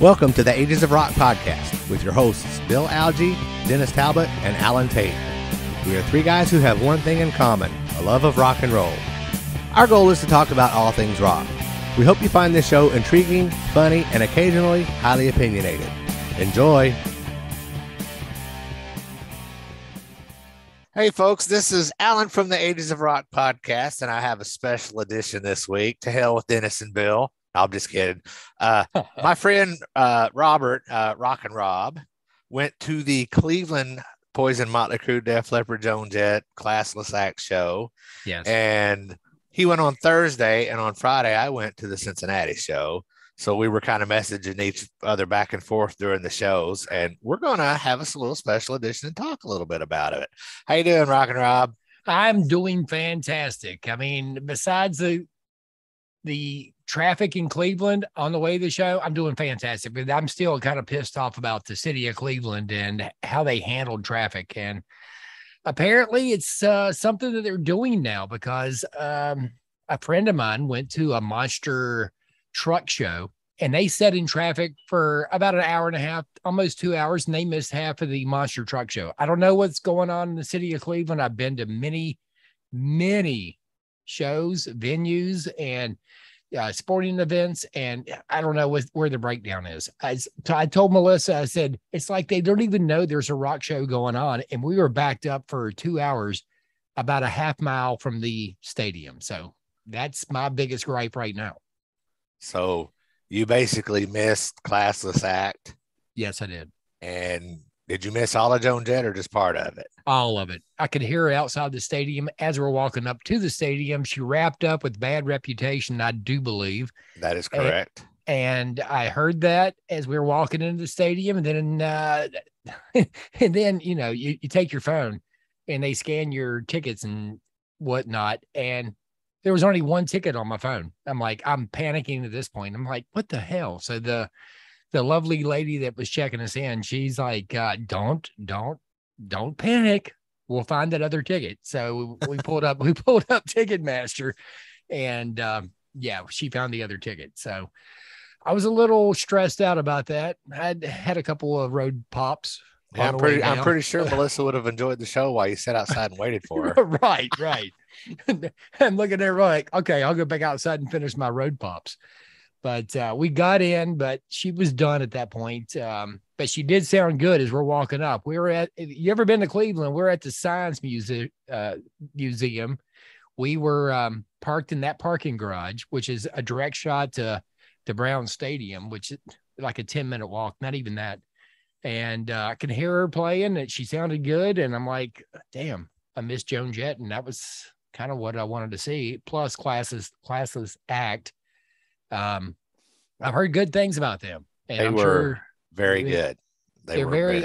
Welcome to the Ages of Rock podcast with your hosts Bill Algie, Dennis Talbot, and Alan Tate. We are three guys who have one thing in common, a love of rock and roll. Our goal is to talk about all things rock. We hope you find this show intriguing, funny, and occasionally highly opinionated. Enjoy! Hey folks, this is Alan from the Ages of Rock podcast, and I have a special edition this week. To hell with Dennis and Bill. I'm just kidding. My friend Robert, Rockin Rob, went to the Cleveland Poison, Motley Crue, Def Leppard, Joan Jett classless act show. Yes. And he went on Thursday, and on Friday I went to the Cincinnati show. So we were kind of messaging each other back and forth during the shows, and we're going to have a little special edition and talk a little bit about it. How you doing, Rockin Rob? I'm doing fantastic. I mean, besides the traffic in Cleveland on the way to the show, I'm doing fantastic, but I'm still kind of pissed off about the city of Cleveland and how they handled traffic. And apparently it's something that they're doing now because a friend of mine went to a monster truck show and they sat in traffic for about an hour and a half, almost 2 hours, and they missed half of the monster truck show. I don't know what's going on in the city of Cleveland. I've been to many shows, venues, and sporting events, and I don't know where the breakdown is. I told Melissa, I said, it's like they don't even know there's a rock show going on, and we were backed up for 2 hours about a half mile from the stadium. So that's my biggest gripe right now. So you basically missed classless act. Yes, I did. And did you miss all of Joan Jett or just part of it? All of it. I could hear her outside the stadium as we're walking up to the stadium. She wrapped up with Bad Reputation, I do believe. That is correct. And I heard that as we were walking into the stadium. And then, and then you take your phone and they scan your tickets and whatnot. And there was only one ticket on my phone. I'm panicking at this point. I'm like, what the hell? So the lovely lady that was checking us in, she's like, don't panic. We'll find that other ticket. So we pulled up Ticketmaster, and she found the other ticket. So I was a little stressed out about that. I had a couple of road pops. Yeah, I'm pretty sure Melissa would have enjoyed the show while you sat outside and waited for her. Right. I'm looking at her like, okay, I'll go back outside and finish my road pops. But we got in, but she was done at that point. But she did sound good as we're walking up. You ever been to Cleveland? We're at the Science Museum. We were parked in that parking garage, which is a direct shot to the Brown Stadium, which is like a 10-minute walk, not even that. And I can hear her playing, and she sounded good. And I'm like, damn, I miss Joan Jett. And that was kind of what I wanted to see. Plus classless act. I've heard good things about them, and I'm sure very good. They're very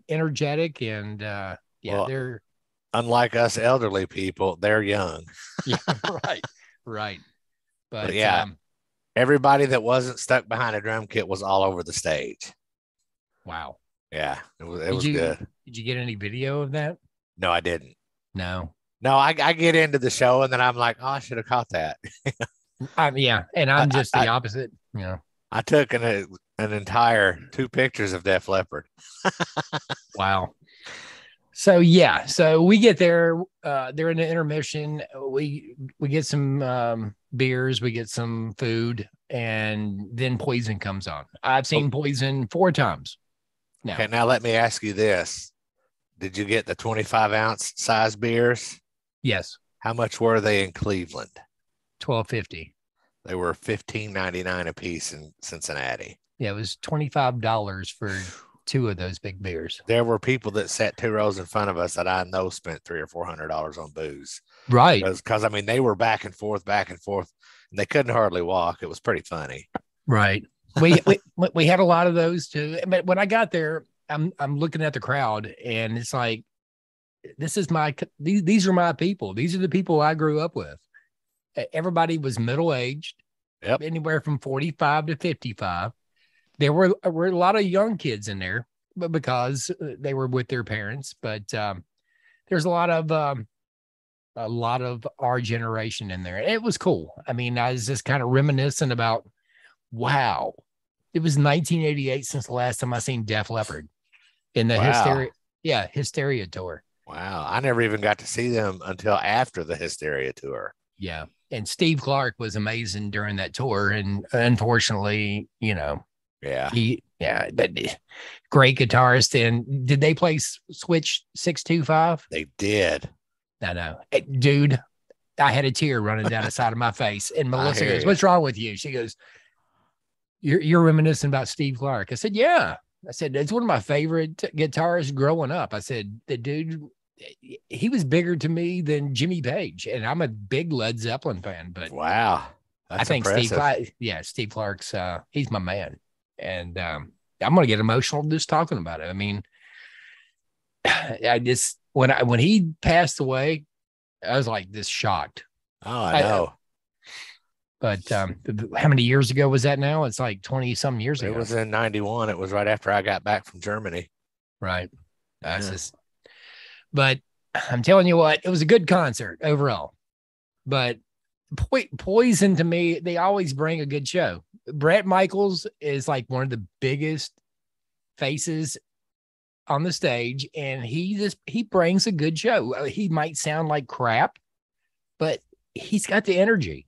energetic, and they're unlike us elderly people. They're young. Yeah, right. But yeah, everybody that wasn't stuck behind a drum kit was all over the stage. Wow. Yeah, it was good. Did you get any video of that? No, I didn't. No, I get into the show and then I'm like, oh, I should have caught that. And I'm just the opposite. I took an entire 2 pictures of Def Leppard. Wow. So we get there. They're in the intermission. We get some beers, we get some food, and then Poison comes on. I've seen Poison 4 times now. Okay, now let me ask you this: did you get the 25-ounce size beers? Yes. How much were they in Cleveland? $12.50. They were $15.99 a piece in Cincinnati. Yeah, it was $25 for 2 of those big beers. There were people that sat 2 rows in front of us that I know spent $300 or $400 on booze. Right. Because I mean, they were back and forth, and they couldn't hardly walk. It was pretty funny. Right. We had a lot of those too. But when I got there, I'm looking at the crowd, and it's like, these are my people. These are the people I grew up with. Everybody was middle-aged, anywhere from 45 to 55. There were a lot of young kids in there, but because they were with their parents. But there's a lot of our generation in there. It was cool. I mean, I was just kind of reminiscent about, wow, It was 1988 since the last time I seen Def Leppard in the Wow. Hysteria tour. Wow. I never even got to see them until after the Hysteria tour. Yeah. And Steve Clark was amazing during that tour. And unfortunately, Yeah. but great guitarist. And did they play Switch 625? They did. I know. Dude, I had a tear running down the side of my face. And Melissa goes, you. "What's wrong with you?" She goes, You're reminiscing about Steve Clark. I said, "Yeah." I said, "It's one of my favorite guitarists growing up." I said, "The dude, he was bigger to me than Jimmy Page." And I'm a big Led Zeppelin fan, but Wow. That's I think impressive. Steve Clark's, he's my man. And I'm going to get emotional just talking about it. I mean, when he passed away, I was like this shocked. Oh, I know. But how many years ago was that now? It's like 20 some years ago. It was in 91. It was right after I got back from Germany. Right. Yeah. But I'm telling you what, it was a good concert overall. But Poison, to me, they always bring a good show. Bret Michaels is like one of the biggest faces on the stage, and he brings a good show. He might sound like crap, but he's got the energy.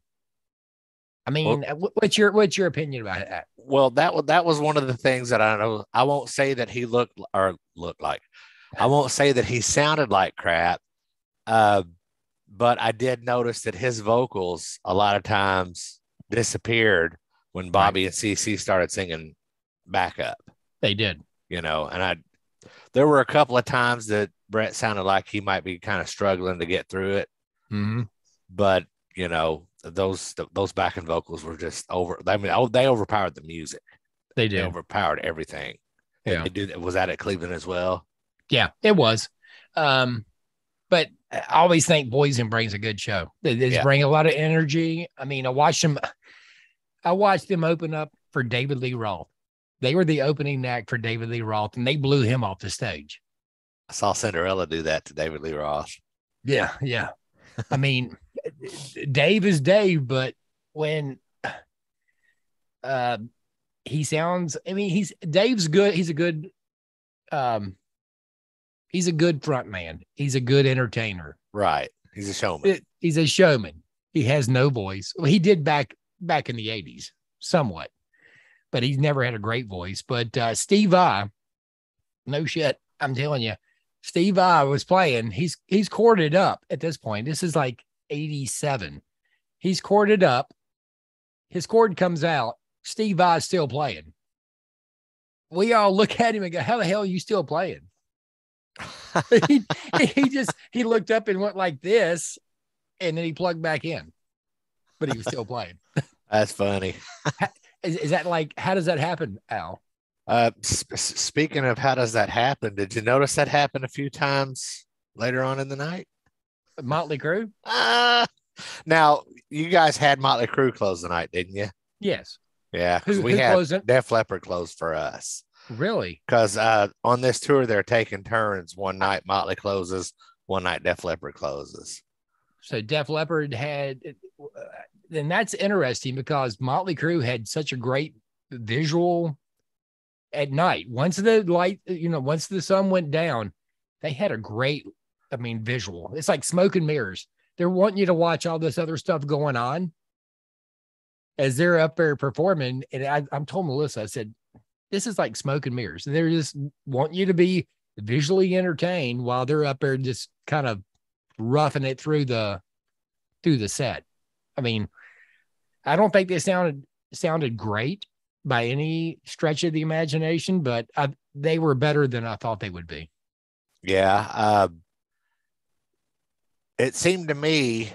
I mean, what's your opinion about that? Well, that was one of the things that I know. I won't say that he looked like. I won't say that he sounded like crap. But I did notice that his vocals a lot of times disappeared when Bobby and CC started singing backup. They did, and there were a couple of times that Bret sounded like he might be kind of struggling to get through it. Mm-hmm. But those backing vocals were just over. I mean, they overpowered the music. They did. They overpowered everything. Yeah. Was that at Cleveland as well? Yeah, it was. But I always think Poison brings a good show. They bring a lot of energy. I mean, I watched them open up for David Lee Roth. They were the opening act for David Lee Roth, and they blew him off the stage. I saw Cinderella do that to David Lee Roth. Yeah, yeah. I mean, Dave is Dave, but when he sounds, I mean, Dave's good. He's a good front man. He's a good entertainer. Right. He's a showman. He's a showman. He has no voice. Well, he did back in the 80s, somewhat, but he's never had a great voice. But Steve Vai, no shit, I'm telling you, Steve Vai was playing. He's corded up at this point. This is like 87. He's corded up. His cord comes out. Steve Vai's still playing. We all look at him and go, "How the hell are you still playing?" he looked up and went like this, and then he plugged back in, but he was still playing. That's funny. Is that like, how does that happen, Al? Speaking of how does that happen, did you notice that happened a few times later on in the night? Motley Crue? Now, you guys had Motley Crue close the night, didn't you? Yes. Yeah, because we had Def Leppard close for us. Really? Because on this tour, they're taking turns. One night Motley closes, one night Def Leppard closes. So Def Leppard had, and that's interesting because Motley Crue had such a great visual at night. Once the sun went down, they had a great, visual. It's like smoke and mirrors. They're wanting you to watch all this other stuff going on as they're up there performing. And I'm told Melissa, I said, this is like smoke and mirrors. They just want you to be visually entertained while they're up there just kind of roughing it through the set. I mean, I don't think they sounded great by any stretch of the imagination, but they were better than I thought they would be. Yeah. It seemed to me,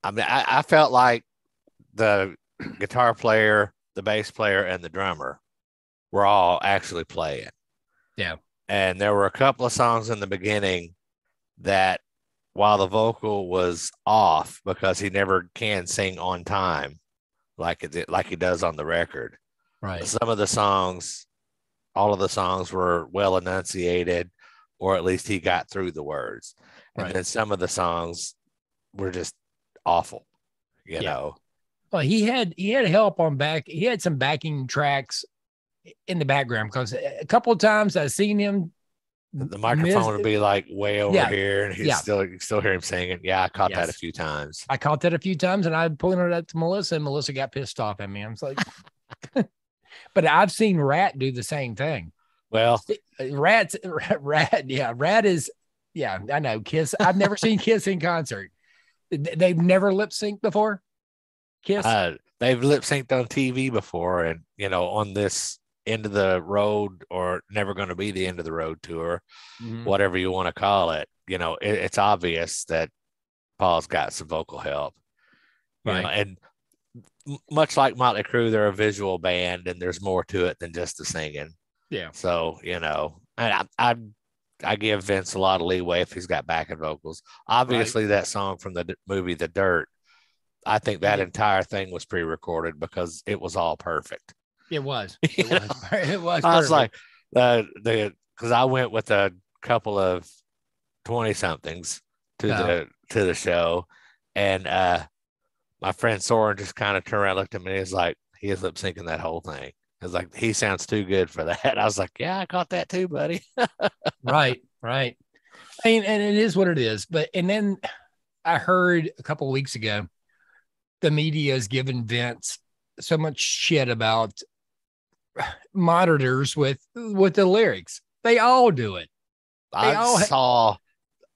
I felt like the guitar player, the bass player, and the drummer were all actually playing. Yeah. And there were a couple of songs in the beginning that, while the vocal was off because he never can sing on time like he does on the record. Right. Some of the songs, all of the songs were well enunciated, or at least he got through the words. And then some of the songs were just awful, you know. Well, he had help on back. He had some backing tracks in the background because a couple of times I've seen him. The microphone would be like way over here, and you still hear him singing. Yeah, I caught that a few times. I caught that a few times, and I pointed it out to Melissa, and Melissa got pissed off at me. I was like, but I've seen Rat do the same thing. Well, Rat is, I know. Kiss. I've never seen Kiss in concert. They've never lip synced before. Kiss. They've lip synced on TV before, and on this end of the road or never going to be the end of the road tour, whatever you want to call it, it's obvious that Paul's got some vocal help, right? And much like Motley Crue, they're a visual band, and there's more to it than just the singing. Yeah. So and I give Vince a lot of leeway if he's got backing vocals. Obviously, that song from the movie The Dirt, I think that entire thing was pre-recorded because it was all perfect. It was. It was. I was like, because I went with a couple of 20-somethings to the show, and my friend Soren just kind of turned around, looked at me, and he's like, he is lip syncing that whole thing. I was like, he sounds too good for that. I was like, yeah, I caught that too, buddy. Right. I mean, and it is what it is. And then I heard a couple of weeks ago, the media is giving Vince so much shit about monitors with the lyrics. They all do it. They all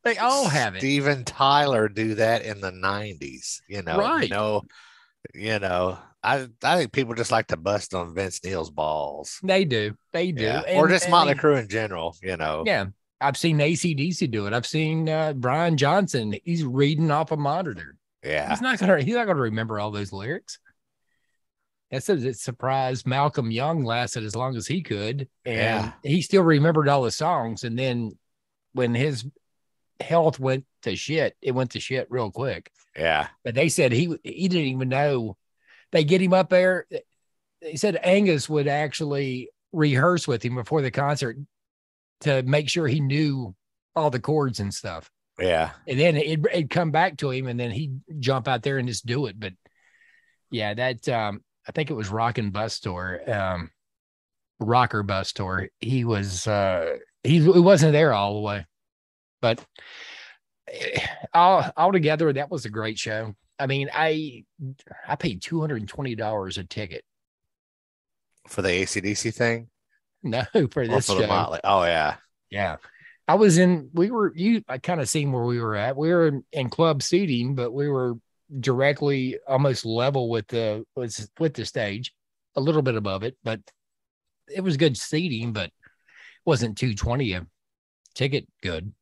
have it. Steven Tyler do that in the 90s, right. I think people just like to bust on Vince Neil's balls. They do. Yeah. Or just Motley Crue in general, Yeah. I've seen AC/DC do it. I've seen Brian Johnson. He's reading off a monitor. Yeah. He's not gonna remember all those lyrics. That says it surprised Malcolm Young lasted as long as he could. And he still remembered all the songs. And then when his health went to shit, it went to shit real quick. Yeah. But they said he didn't even know. They get him up there. They said Angus would actually rehearse with him before the concert to make sure he knew all the chords and stuff. Yeah. And then it'd come back to him, and then he'd jump out there and just do it. But yeah, that I think it was Rocker Bus Tour. He wasn't there all the way, but all together, that was a great show. I mean, I paid $220 a ticket for the AC/DC thing. No, for this show. The Motley. Oh yeah. Yeah. I kind of seen where we were at. We were in club seating, but we were directly almost level with the stage, a little bit above it, but it was good seating, but wasn't $220 a ticket good.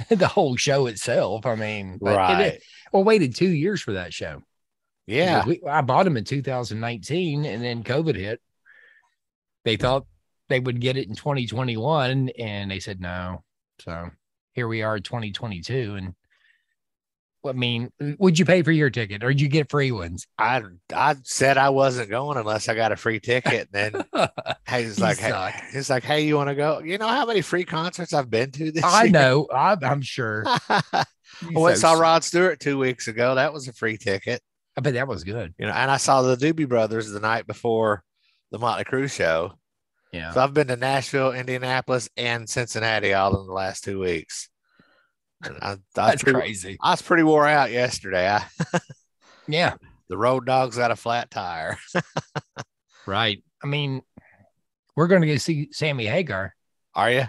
The whole show itself. I mean, right. Waited 2 years for that show. Yeah. I bought them in 2019, and then COVID hit. They thought they would get it in 2021, and they said no. So here we are, 2022, and I mean, would you pay for your ticket, or did you get free ones? I said I wasn't going unless I got a free ticket. And then he's like, hey, you want to go? You know how many free concerts I've been to this year? I know. I'm sure. I went and saw Rod Stewart 2 weeks ago. That was a free ticket. I bet that was good. And I saw the Doobie Brothers the night before the Motley Crue show. Yeah. So I've been to Nashville, Indianapolis, and Cincinnati all in the last 2 weeks. That's crazy. I was pretty wore out yesterday. Yeah. The road dog's got a flat tire. Right. I mean, we're going to go see Sammy Hagar. Are you?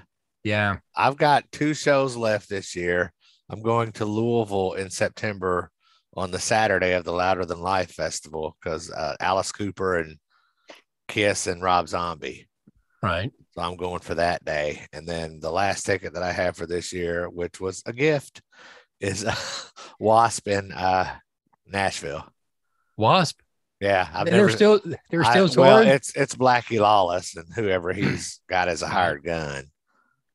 Yeah. I've got 2 shows left this year. I'm going to Louisville in September on the Saturday of the Louder Than Life Festival because Alice Cooper and Kiss and Rob Zombie. Right. So I'm going for that day. And then the last ticket that I have for this year, which was a gift, is Wasp in Nashville. Wasp? Yeah. They're still touring? Well, it's Blackie Lawless and whoever he's got as a hired gun.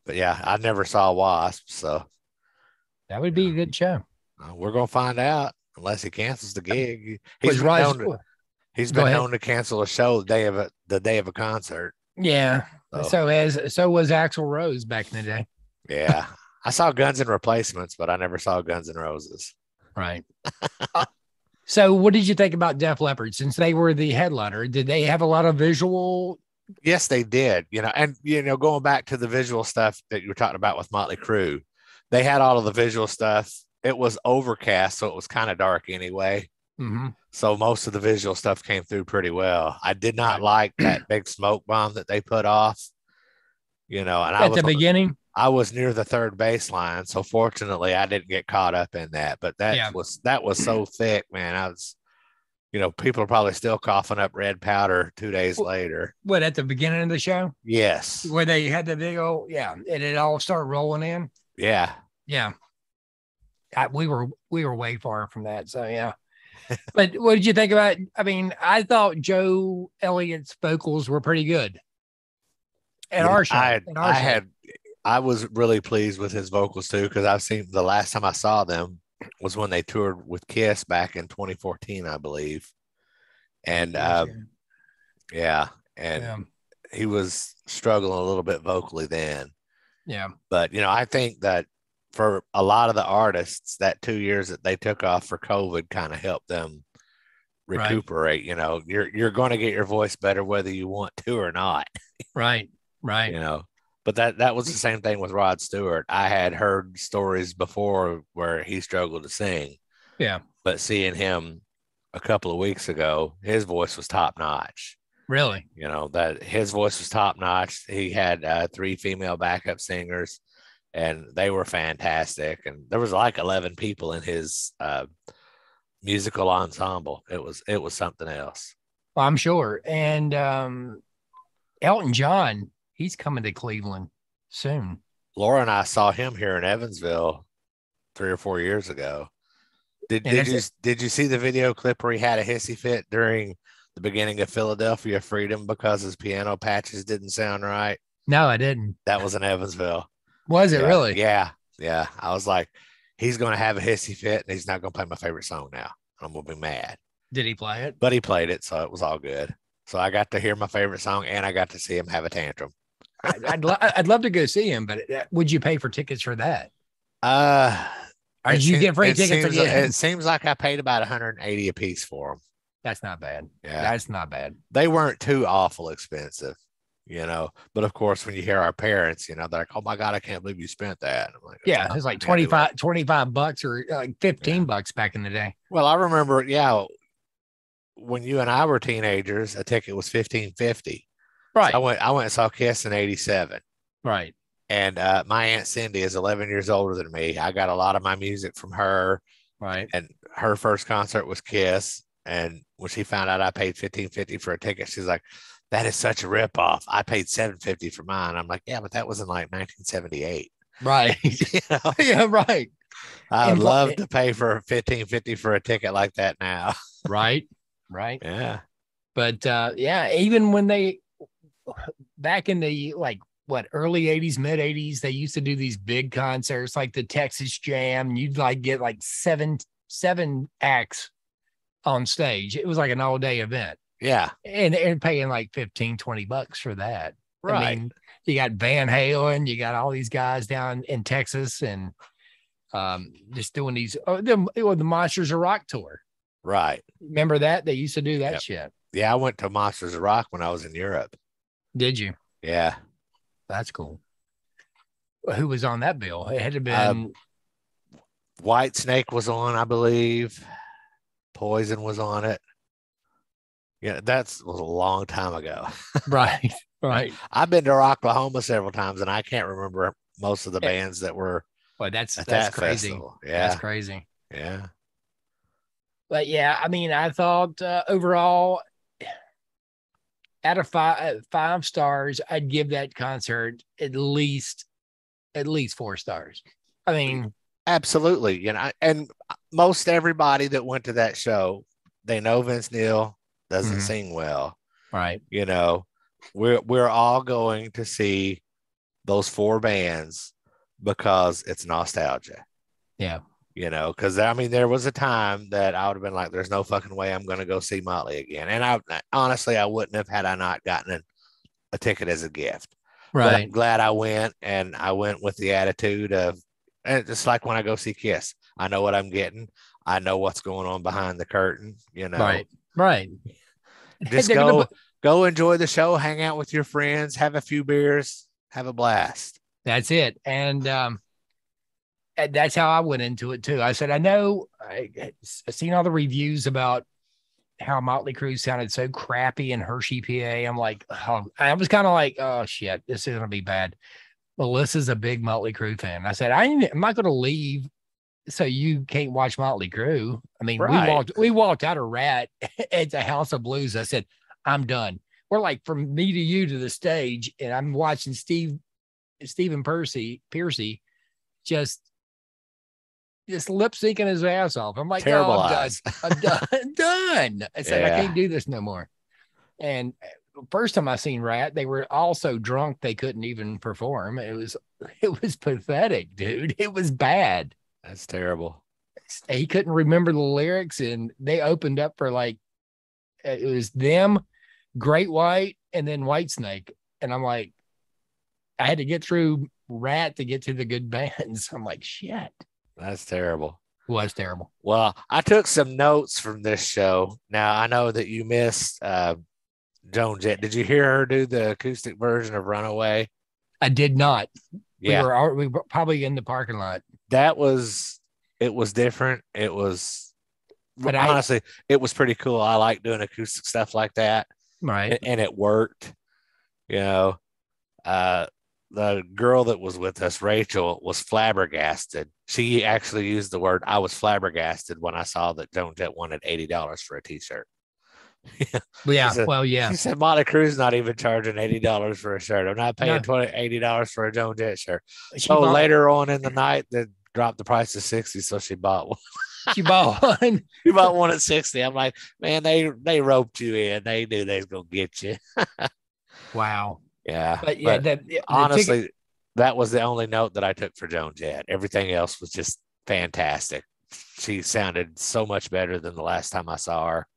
But yeah, I never saw Wasp, so that would be a good show. We're gonna find out unless he cancels the gig. He's been known to cancel a show the day of a concert. Yeah. So was Axl Rose back in the day. Yeah. I saw Guns N' Replacements, but I never saw Guns N' Roses. Right. So what did you think about Def Leppard since they were the headliner? Did they have a lot of visual? Yes, they did. And going back to the visual stuff that you were talking about with Motley Crue, they had all of the visual stuff. It was overcast, so it was kind of dark anyway. Mm-hmm. So most of the visual stuff came through pretty well. I did not Right. like that big smoke bomb that they put off, and At the beginning. I was near the third baseline, so fortunately I didn't get caught up in that. But that was so thick, man. I was, people are probably still coughing up red powder 2 days later. What, at the beginning of the show? Yes. Where they had the big old, and it all started rolling in. Yeah. Yeah. We were way far from that. So yeah. But what did you think about? I mean, I thought Joe Elliott's vocals were pretty good. At our show. I was really pleased with his vocals too, because I've seen the last time I saw them was when they toured with Kiss back in 2014, I believe. And he was struggling a little bit vocally then. Yeah. But I think that for a lot of the artists, that 2 years that they took off for COVID kind of helped them recuperate. Right. You're going to get your voice better whether you want to or not. Right. But that was the same thing with Rod Stewart. I had heard stories before where he struggled to sing. Yeah. But seeing him a couple of weeks ago, his voice was top notch. Really? That his voice was top notch. He had 3 female backup singers, and they were fantastic. And there was like 11 people in his musical ensemble. It was something else. Well, I'm sure. And Elton John, he's coming to Cleveland soon. Laura and I saw him here in Evansville 3 or 4 years ago. Did you see the video clip where he had a hissy fit during the beginning of Philadelphia Freedom because his piano patches didn't sound right? No, I didn't. That was in Evansville. Was it really? Yeah. I was like, he's going to have a hissy fit and he's not going to play my favorite song now. I'm going to be mad. Did he play it? But he played it, so it was all good. So I got to hear my favorite song and I got to see him have a tantrum. I'd love to go see him, but would you pay for tickets for that? Or did you get free tickets again? It seems like I paid about 180 a piece for them. That's not bad. Yeah, that's not bad. They weren't too awful expensive, But of course, when you hear our parents, they're like, "Oh my God, I can't believe you spent that." I'm like, yeah, it's like $25 or like $15 back in the day. Well, I remember, when you and I were teenagers, a ticket was $15.50. Right. So I went and saw Kiss in '87. Right. And my Aunt Cindy is 11 years older than me. I got a lot of my music from her. Right. And her first concert was Kiss. And when she found out I paid $15.50 for a ticket, she's like, "That is such a ripoff. I paid $7.50 for mine." I'm like, "Yeah, but that was in like 1978." Right. Yeah, right. I would love to pay for $15.50 for a ticket like that now. Right. Yeah. But even when they back in the early 80s, mid 80s, they used to do these big concerts like the Texas Jam. And you'd get seven acts on stage. It was like an all day event. Yeah. And paying like $15-$20 for that. Right. I mean, you got Van Halen, you got all these guys down in Texas and just doing these, the Monsters of Rock tour. Right. Remember that? They used to do that shit. Yeah. I went to Monsters of Rock when I was in Europe. Did you? Yeah. That's cool. Who was on that bill? It had to been Whitesnake was on, I believe. Poison was on it. Yeah, that was a long time ago. Right. I've been to Rocklahoma several times, and I can't remember most of the bands that were. Well, that's crazy. Festival. Yeah, that's crazy. Yeah. But yeah, I mean, I thought overall, out of 5 stars, I'd give that concert at least 4 stars. I mean, absolutely. And most everybody that went to that show, they know Vince Neil doesn't sing well. Right. We're all going to see those 4 bands because it's nostalgia. Yeah. Because there was a time that I would have been like, "There's no fucking way I'm going to go see Motley again." And I honestly, I wouldn't have had I not gotten a ticket as a gift. Right. But I'm glad I went, and I went with the attitude of, And it's like when I go see Kiss, I know what I'm getting. I know what's going on behind the curtain, you know. Right. Just go enjoy the show, hang out with your friends, have a few beers, have a blast. That's it. And that's how I went into it too. I said, I know I've seen all the reviews about how Motley Crue sounded so crappy in Hershey, PA. I'm like, oh, I was kind of like, oh shit, this is gonna be bad. Melissa's a big Motley Crue fan. I said, I'm not gonna leave so you can't watch Motley Crue. I mean, Right. we walked out of Rat at the House of Blues. I said, I'm done. We're like from me to you to the stage, and I'm watching Stephen Piercy just lip syncing his ass off. I'm like, Terrible oh, eyes. I'm done. I'm done. I said, I Yeah. can't do this no more. And first time I seen Rat, they were all so drunk they couldn't even perform. It was pathetic, dude. It was bad. That's terrible. He couldn't remember the lyrics, and they opened up for like it was them, Great White, and then Whitesnake. And I'm like, I had to get through Rat to get to the good bands. I'm like, shit. That's terrible. It was terrible. Well, I took some notes from this show. Now I know that you missed Joan Jett. Did you hear her do the acoustic version of Runaway? I did not. Yeah. We were probably in the parking lot. It was different. It was, But honestly, it was pretty cool. I like doing acoustic stuff like that. Right. And it worked. You know, the girl that was with us, Rachel, was flabbergasted. She actually used the word, I was flabbergasted when I saw that Joan Jett wanted $80 for a t-shirt. Yeah. She said, Motley Crue's not even charging $80 for a shirt. I'm not paying $80 for a Joan Jett shirt. So later on in the night, they dropped the price to $60. So she bought one. She bought one. She bought one at $60. I'm like, man, they roped you in. They knew they was gonna get you. Wow. Yeah. But yeah, honestly, that was the only note that I took for Joan Jett. Everything else was just fantastic. She sounded so much better than the last time I saw her.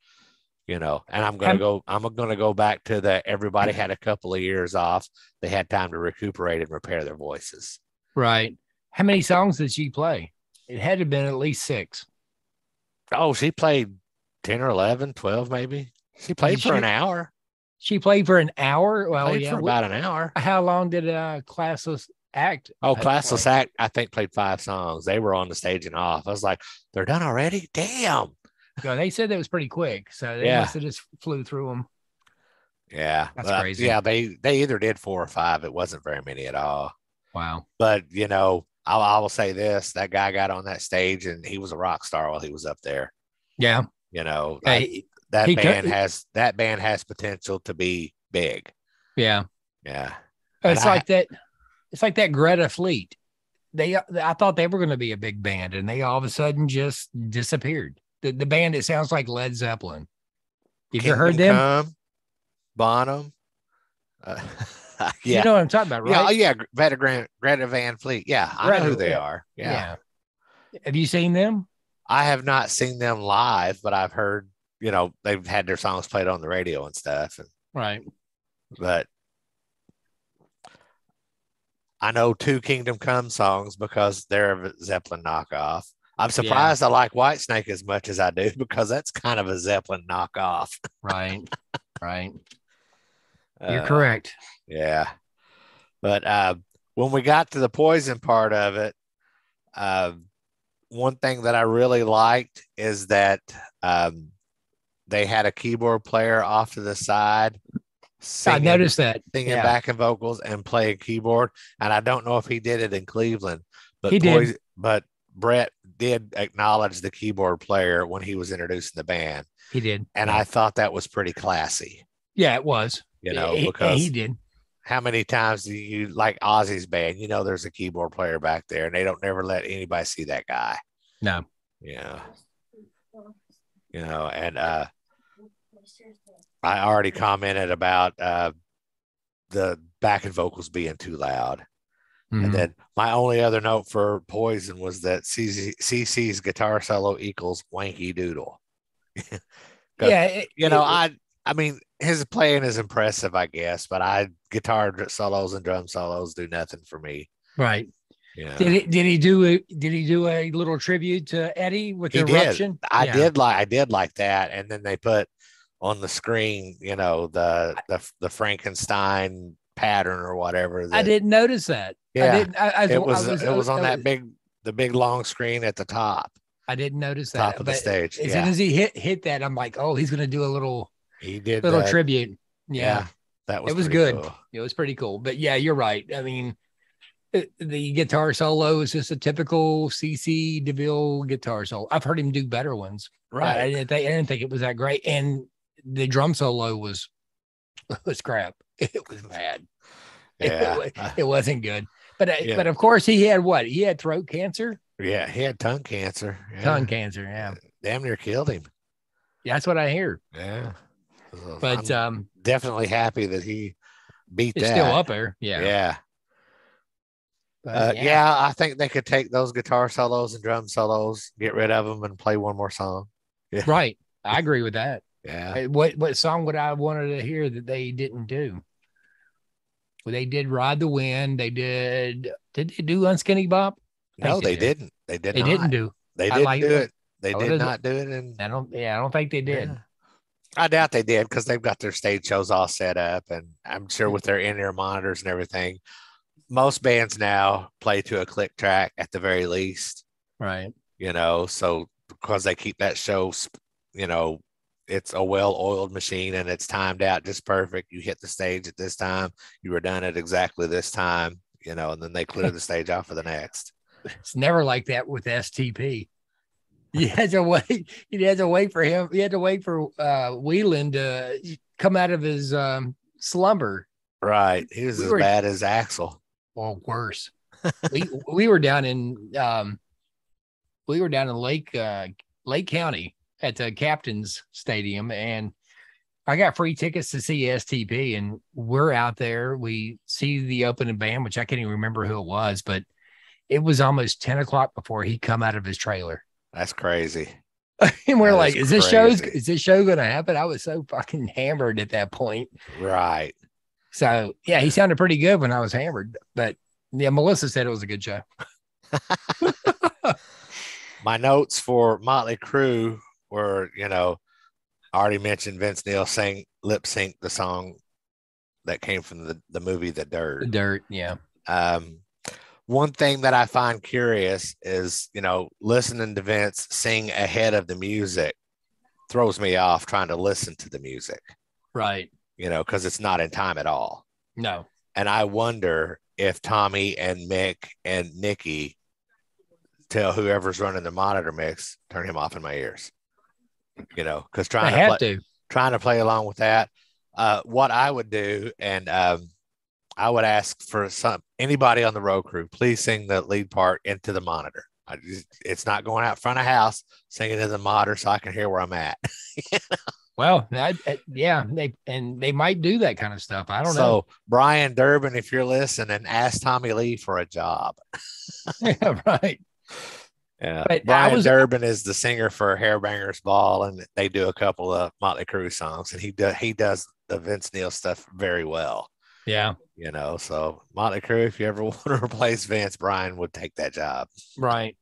You know, and I'm gonna go back to the everybody had a couple of years off. They had time to recuperate and repair their voices. Right. How many songs did she play? It had to have been at least 6. Oh, she played 10 or 11, 12 maybe. She played for an hour. She played for an hour? Well, yeah. For about an hour. How long did Classless Act? Oh, Classless Act, I think, played 5 songs. They were on the stage and off. I was like, they're done already? Damn. No, they said that was pretty quick. So they must have just flew through them. Yeah. That's crazy. Yeah, they either did 4 or 5. It wasn't very many at all. Wow. But, you know, I will say this, that guy got on that stage and he was a rock star while he was up there. Yeah. You know, that band has potential to be big. Yeah. Yeah. It's like that Greta Fleet. I thought they were going to be a big band, and they all of a sudden just disappeared. The band, it sounds like Led Zeppelin. Have you heard them? Come, Bonham. Yeah. You know what I'm talking about, right? Yeah. Greta Van Fleet. Yeah. I know who they are. Yeah. Have you seen them? I have not seen them live, but I've heard, you know, they've had their songs played on the radio and stuff. Right. But I know 2 Kingdom Come songs because they're a Zeppelin knockoff. I'm surprised I like Whitesnake as much as I do because that's kind of a Zeppelin knockoff. Right. Right. You're correct. Yeah. But when we got to the Poison part of it, one thing that I really liked is that they had a keyboard player off to the side. I noticed that. Singing backing vocals and playing keyboard. And I don't know if he did it in Cleveland, but did. But Brett did acknowledge the keyboard player when he was introducing the band. He did. And I thought that was pretty classy. Yeah, it was. You know, because he did. How many times do you like Ozzy's band? You know, there's a keyboard player back there and they don't never let anybody see that guy. No. Yeah. You know, and I already commented about the backing vocals being too loud. Mm-hmm. And then my only other note for Poison was that CC's guitar solo equals wanky doodle. Yeah. I mean, his playing is impressive, I guess, but guitar solos and drum solos do nothing for me. Right. Yeah. Did he do a little tribute to Eddie with the He did. eruption? I did like that. And then they put on the screen, the Frankenstein pattern or whatever. I didn't notice that. Yeah. I didn't. It was on that big long screen at the top. I didn't notice that. Top of the stage. As soon as he hit that, I'm like, oh, he's gonna do a little. He did little tribute. Yeah. That was. It was good. Cool. It was pretty cool. But yeah, you're right. I mean, the guitar solo is just a typical CC DeVille guitar solo. I've heard him do better ones. Right. I didn't think it was that great. And the drum solo was crap. It was bad. Yeah. It wasn't good. But of course he had what? He had throat cancer. Yeah, he had tongue cancer. Yeah. Tongue cancer, yeah. Damn near killed him. Yeah, that's what I hear. Yeah. But I'm definitely happy that he beat that. Still up there. Yeah. Yeah. I think they could take those guitar solos and drum solos, get rid of them, and play one more song. Yeah. Right. I agree with that. Yeah. What song would I wanted to hear that they didn't do? Well, they did Ride the Wind. They did they do Unskinny Bop? No, they didn't. They did they not. Didn't do. They didn't do it. They did not do it. And I don't think they did. Yeah. I doubt they did because they've got their stage shows all set up, and I'm sure with their in-ear monitors and everything. Most bands now play to a click track at the very least. Right. So because they keep that show, it's a well-oiled machine and it's timed out just perfect. You hit the stage at this time, you were done at exactly this time, and then they clear the stage off for the next. It's never like that with STP. You had to wait. You had to wait for him. You had to wait for Whelan to come out of his slumber. Right. He was as bad as Axel. Or worse. we were down in Lake County at the Captain's Stadium, and I got free tickets to see STP, and we're out there. We see the opening band, which I can't even remember who it was, but it was almost 10 o'clock before he come out of his trailer. That's crazy. And we're like, is this show going to happen? I was so fucking hammered at that point. Right. So yeah, he sounded pretty good when I was hammered, but yeah, Melissa said it was a good show. My notes for Motley Crue were, I already mentioned Vince Neil lip sync the song that came from the movie The Dirt. The Dirt, yeah. One thing that I find curious is, listening to Vince sing ahead of the music throws me off trying to listen to the music. Right. Because it's not in time at all. No. And I wonder if Tommy and Mick and Nikki tell whoever's running the monitor mix, turn him off in my ears. Because trying to play along with that. What I would do, and I would ask for anybody on the road crew, please sing the lead part into the monitor. It's not going out front of house, singing in the monitor so I can hear where I'm at. Well, they might do that kind of stuff. I don't know. So Brian Durbin, if you're listening, ask Tommy Lee for a job. Yeah, right. Yeah, but Brian Durbin is the singer for Hairbangers Ball, and they do a couple of Motley Crue songs, and he does the Vince Neil stuff very well. Yeah. So Motley Crue, if you ever want to replace Vince, Brian would take that job. Right.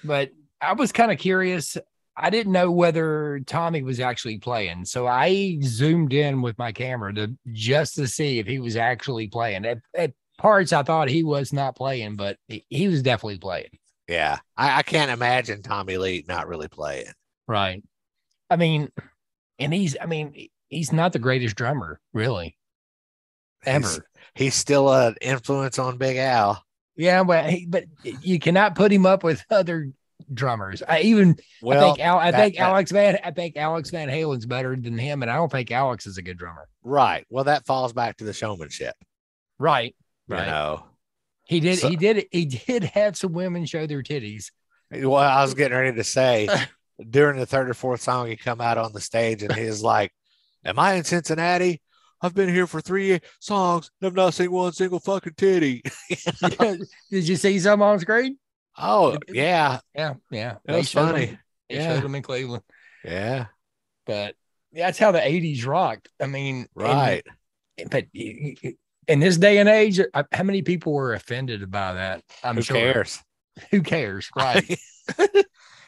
But I was kind of curious. I didn't know whether Tommy was actually playing. So I zoomed in with my camera just to see if he was actually playing. At parts, I thought he was not playing, but he was definitely playing. Yeah. I can't imagine Tommy Lee not really playing. Right. I mean, he's not the greatest drummer, really. Ever. He's still an influence on Big Al. Yeah, but you cannot put him up with other drummers. I think Alex Van Halen's better than him, and I don't think Alex is a good drummer. Right. Well, that falls back to the showmanship. Right. He did have some women show their titties. Well, I was getting ready to say during the third or fourth song, he come out on the stage and he's like, "Am I in Cincinnati? I've been here for 3 songs and I've not seen one single fucking titty." Did you see some on screen? Oh, yeah. Yeah. That was funny. They showed them in Cleveland. Yeah. But that's how the 80s rocked. I mean, right. But in this day and age, how many people were offended by that? Who cares? Who cares? Right.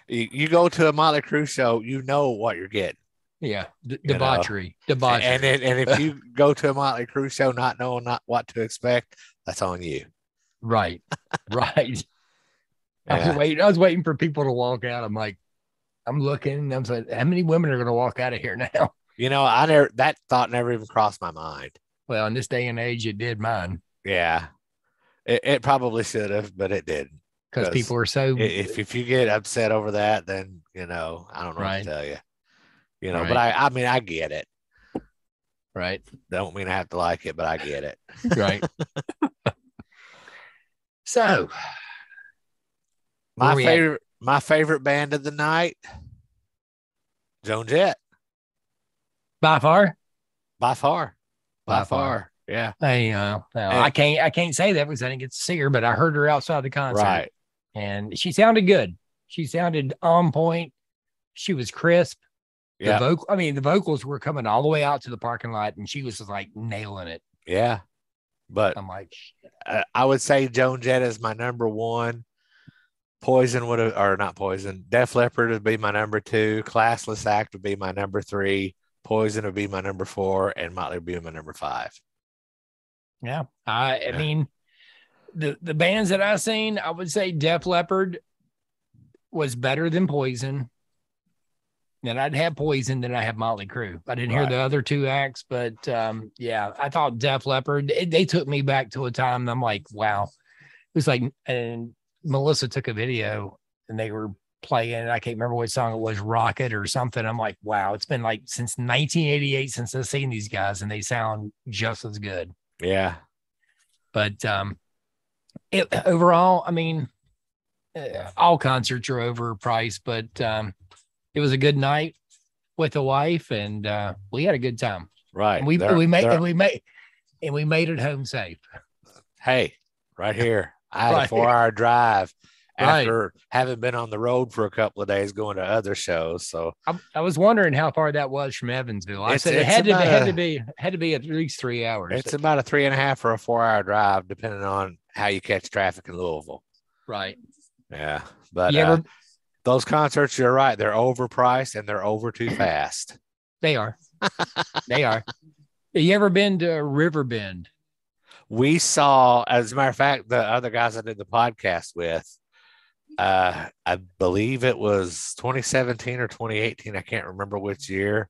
You go to a Motley Crue show, you know what you're getting. Yeah. Debauchery. Debauchery. And if you go to a Motley Crue show not knowing what to expect, that's on you. Right. Right. Yeah. I was waiting for people to walk out. I'm like, I'm looking and I'm like, how many women are going to walk out of here now? That thought never even crossed my mind. Well, in this day and age, it did mine. Yeah. It probably should have, but it didn't. Because people are so. If you get upset over that, then, I don't know what to tell you. Right. But I mean, I get it. Right. Don't mean I have to like it, but I get it. Right. So. My favorite band of the night, Joan Jett. By far. Yeah. I can't say that because I didn't get to see her, but I heard her outside the concert. Right. And she sounded good. She sounded on point. She was crisp. Yeah. The vocals were coming all the way out to the parking lot, and she was just like nailing it. Yeah. But I'm like, I would say Joan Jett is my number one. Def Leppard would be my number 2. Classless Act would be my number 3. Poison would be my number 4, and Motley would be my number 5. Yeah. I mean, the bands that I've seen, I would say Def Leppard was better than Poison. Then I'd have Poison, then I have Motley Crue. I didn't hear the other 2 acts, but yeah, I thought Def Leppard, they took me back to a time. I'm like, wow. It was like, and Melissa took a video and they were playing, I can't remember what song it was, Rocket or something. I'm like, wow, it's been like since 1988 since I've seen these guys and they sound just as good. Yeah. But overall, I mean, all concerts are overpriced, but it was a good night with the wife and we had a good time. Right. And we made it home safe. Hey, right here. I had a 4-hour drive after having been on the road for a couple of days going to other shows. So I was wondering how far that was from Evansville. I said it had to be at least 3 hours. It's about a 3.5 or a 4-hour drive, depending on how you catch traffic in Louisville. Right. Yeah. But those concerts, you're right. They're overpriced and they're over too fast. They are. They are. Have you ever been to Riverbend? We saw, as a matter of fact, the other guys I did the podcast with, I believe it was 2017 or 2018. I can't remember which year,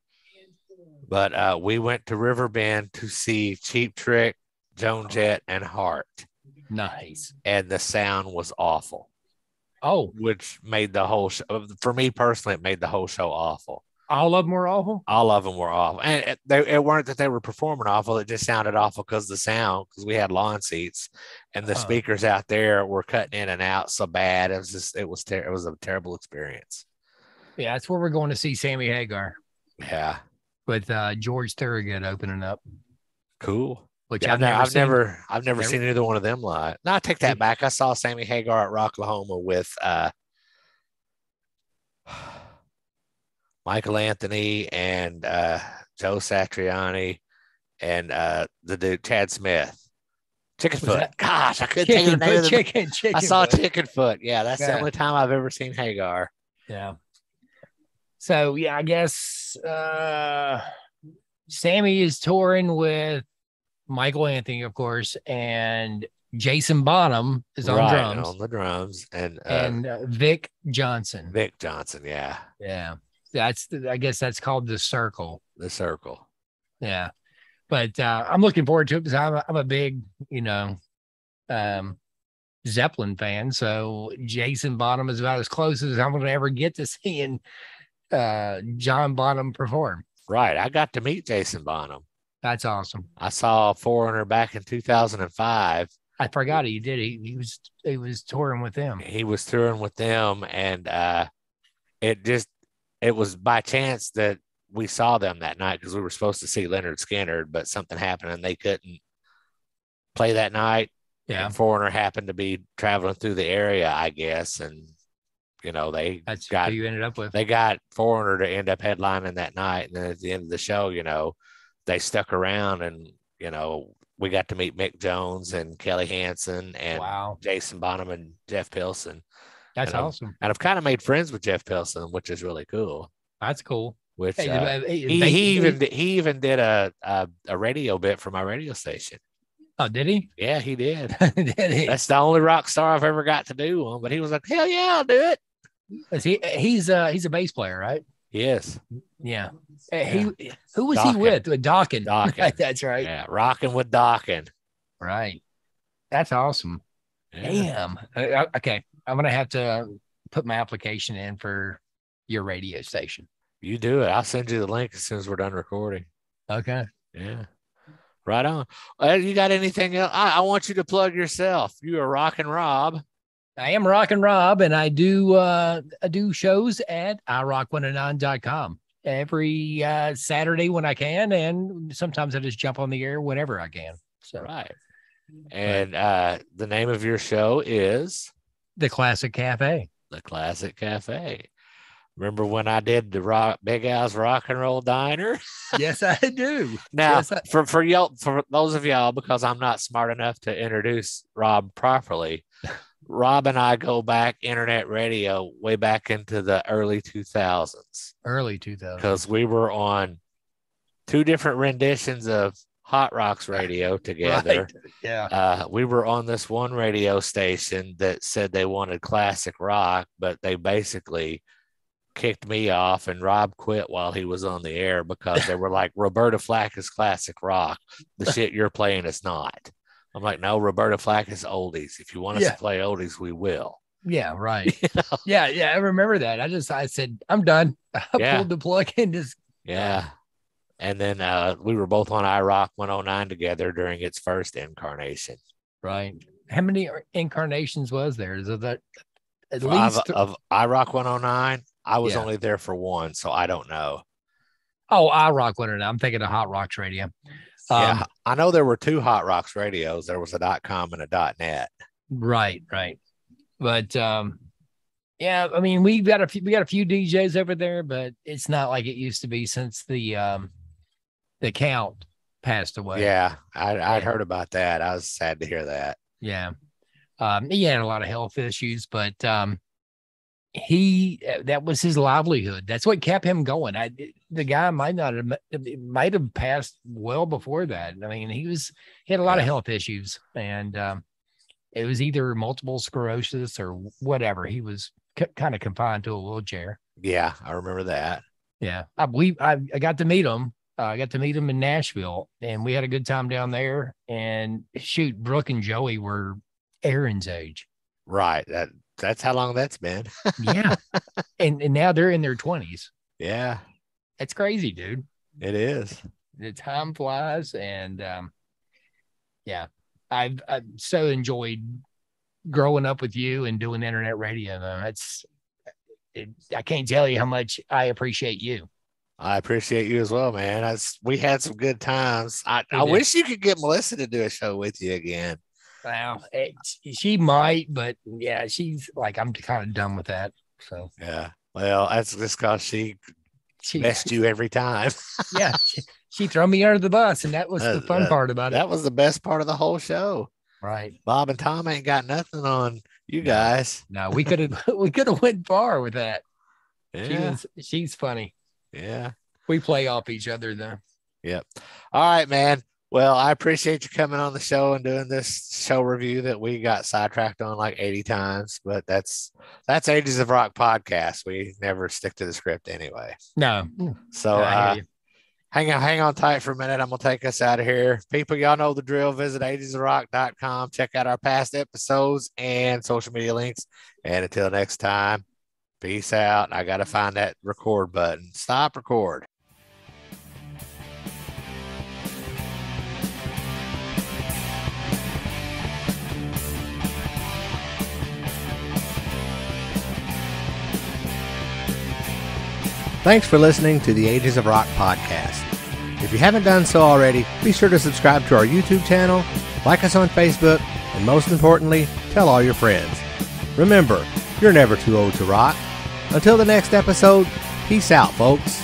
but we went to Riverbend to see Cheap Trick, Joan Jett, and Heart. Nice. And the sound was awful. Oh, which made the whole show, for me personally, it made the whole show awful. All of them were awful? All of them were awful. And it weren't that they were performing awful. It just sounded awful because the sound, because we had lawn seats and the speakers out there were cutting in and out so bad. It was a terrible experience. Yeah, that's where we're going to see Sammy Hagar. Yeah. With George Thorogood opening up. Cool. Which I've never seen either one of them live. No, I take that back. I saw Sammy Hagar at Rocklahoma with Michael Anthony and Joe Satriani and the dude Chad Smith. Chickenfoot. Gosh, I couldn't think of the name of the I saw Chickenfoot. Yeah, that's the only time I've ever seen Hagar. Yeah. So yeah, I guess Sammy is touring with Michael Anthony, of course, and Jason Bonham is on drums. On the drums. And Vic Johnson. Vic Johnson, yeah. Yeah. I guess that's called the Circle. The Circle. Yeah. But I'm looking forward to it because I'm a big, Zeppelin fan. So Jason Bonham is about as close as I'm going to ever get to seeing John Bonham perform. Right. I got to meet Jason Bonham. That's awesome. I saw Foreigner back in 2005. I forgot he did. He was touring with them. He was touring with them, and it was by chance that we saw them that night because we were supposed to see Leonard Skinner, but something happened and they couldn't play that night. Yeah. And Foreigner happened to be traveling through the area, I guess, and that's who you ended up with. They got Foreigner to end up headlining that night, and then at the end of the show, they stuck around and we got to meet Mick Jones and Kelly Hansen and Wow. Jason Bonham and Jeff Pilson. That's awesome. And I've kind of made friends with Jeff Pilson, which is really cool. That's cool. Which he even did a radio bit for my radio station. Oh, did he? Yeah, he did. Did he? That's the only rock star I've ever got to do one. But he was like, "Hell yeah, I'll do it." He's a bass player, right? Yes. Yeah. Who was Dawkin. He with? With Dawkin. That's right. Yeah, rocking with Dawkin. Right. That's awesome. Yeah. Damn. Okay, I'm gonna have to put my application in for your radio station. You do it. I'll send you the link as soon as we're done recording. Okay. Yeah. Right on. You got anything else? I want you to plug yourself. You are Rockin Rob. I am Rockin Rob, and I do shows at iRock109.com every Saturday when I can, and sometimes I just jump on the air whenever I can. So right. And the name of your show is The Classic Cafe. The Classic Cafe. Remember when I did the Big Al's Rock and Roll Diner? Yes, I do. Now, for y'all, for those of y'all, because I'm not smart enough to introduce Rob properly, Rob and I go back internet radio way back into the early 2000s. Early 2000s. Because we were on 2 different renditions of Hot Rocks radio together. Right. Yeah. We were on this one radio station that said they wanted classic rock, but they basically kicked me off, and Rob quit while he was on the air because they were like, Roberta Flack is classic rock. The shit you're playing is not. I'm like, no, Roberta Flack is oldies. If you want us to play oldies, we will. Yeah, right. You know? Yeah, I remember that. I said, I'm done. I pulled the plug and just. Yeah. And then we were both on iRock 109 together during its first incarnation. Right. How many incarnations was there? Is that at least of iRock 109? I was only there for one, so I don't know. Oh, iRock 109. I'm thinking of Hot Rocks Radio. Yeah, I know there were 2 Hot Rocks radios. There was a .com and a .net. Right. But yeah, I mean, we got a few DJs over there, but it's not like it used to be since the Count passed away. Yeah, I'd heard about that. I was sad to hear that. Yeah. He had a lot of health issues, but that was his livelihood. That's what kept him going. The guy might have passed well before that. I mean, he had a lot of health issues, and it was either multiple sclerosis or whatever. He was kind of confined to a wheelchair. Yeah, I remember that. Yeah, I believe I got to meet him. I got to meet him in Nashville, and we had a good time down there. And shoot, Brooke and Joey were Aaron's age. Right. That's how long that's been. Yeah. And now they're in their 20s. Yeah. It's crazy, dude. It is. The time flies. And yeah, I've so enjoyed growing up with you and doing internet radio. I can't tell you how much I appreciate you. I appreciate you as well, man. We had some good times. I wish you could get Melissa to do a show with you again. Well, she might, but yeah, she's like, I'm kind of done with that. So yeah, well, that's just because she messed you every time. Yeah, she threw me under the bus, and that was the fun part about it. That was the best part of the whole show. Right. Bob and Tom ain't got nothing on you guys. No, we could have went far with that. Yeah. She's funny. Yeah. We play off each other though. Yep. All right, man. Well, I appreciate you coming on the show and doing this show review that we got sidetracked on like 80 times, but that's Ages of Rock podcast. We never stick to the script anyway. No. So hang on tight for a minute. I'm going to take us out of here. People, y'all know the drill. Visit agesofrock.com. Check out our past episodes and social media links. And until next time, peace out. I got to find that record button. Stop record. Thanks for listening to the Ages of Rock podcast. If you haven't done so already, be sure to subscribe to our YouTube channel, like us on Facebook, and most importantly, tell all your friends. Remember, you're never too old to rock. Until the next episode, peace out, folks.